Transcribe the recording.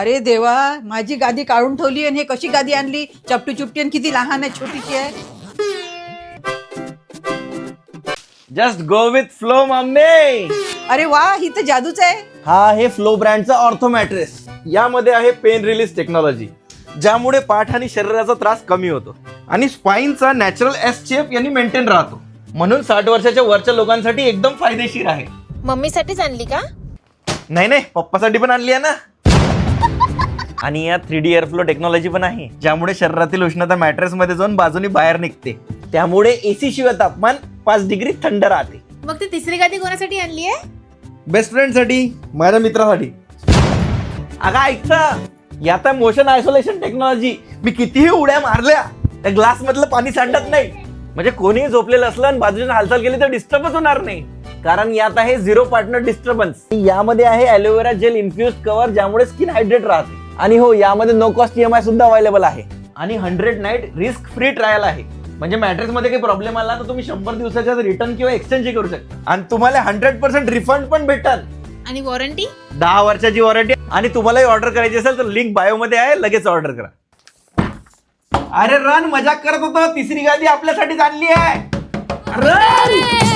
अरे देवा, माझी गादी काढून ठेवली आणि हे कशी गादी आणली? चपटी चुपटी आणि किती लहान आहे, छोटीशी आहे. Just go with flow mummy. अरे वा, ही तर जादूच आहे. हा आहे फ्लो ब्रँडचा ऑर्थो मॅट्रेस. यामध्ये आहे पेन रिलीज टेक्नॉलॉजी, ज्यामुळे पाठ आणि शरीराचा त्रास कमी होतो आणि स्पाइनचा नॅचरल एस शेप यांनी मेंटेन राहतो. म्हणून 60 वर्षाच्या वरच्या लोकांसाठी एकदम फायदेशीर आहे. मम्मीसाठीच आणली का? नाही, पप्पासाठी पण आणली आहे ना. आणि यात 3D एअरफ्लो टेक्नॉलॉजी पण आहे, ज्यामुळे शरीरातील उष्णता मॅट्रेस मध्ये जाऊन बाजूनी बाहेर निघते. त्यामुळे एसी शिवाय तापमान 5 डिग्री थंड राहते. मग ती तिसरी गादी कोणासाठी आणली आहे? बेस्ट फ्रेंड साठी, माझ्या मित्रासाठी. अगं ऐकता, यात आहे मोशन आयसोलेशन टेक्नॉलॉजी. मी कितीही उड्या मारल्या, त्या ग्लास मधलं पाणी सांडत नाही. म्हणजे कोणीही झोपलेलं असलं आणि बाजूने हालचाल केली तर डिस्टर्बच होणार नाही, कारण यात आहे 0 पार्टनर डिस्टर्बन्स. यामध्ये आहे ॲलोवेरा जेल इन्फ्युज कव्हर, ज्यामुळे स्किन हायड्रेट राहते. आणि हो, यामध्ये नो कॉस्ट EMI सुद्धा अवेलेबल आहे. आणि 100 नाईट रिस्क फ्री ट्रायल आहे. म्हणजे मॅट्रेस मध्ये काही प्रॉब्लेम आला तर तुम्ही 100 दिवसाच्या रिटर्न किंवा एक्सचेंज करू शकता. आणि तुम्हाला 100% रिफंड पण भेटतात. आणि वॉरंटी? 10 वर्षाची वॉरंटी. आणि तुम्हालाही ऑर्डर करायची असेल तर लिंक बायो मध्ये आहे, लगेच ऑर्डर करा. अरे रन, मजाक करत होतो. तिसरी गादी आपल्यासाठीच आणली आहे. रन.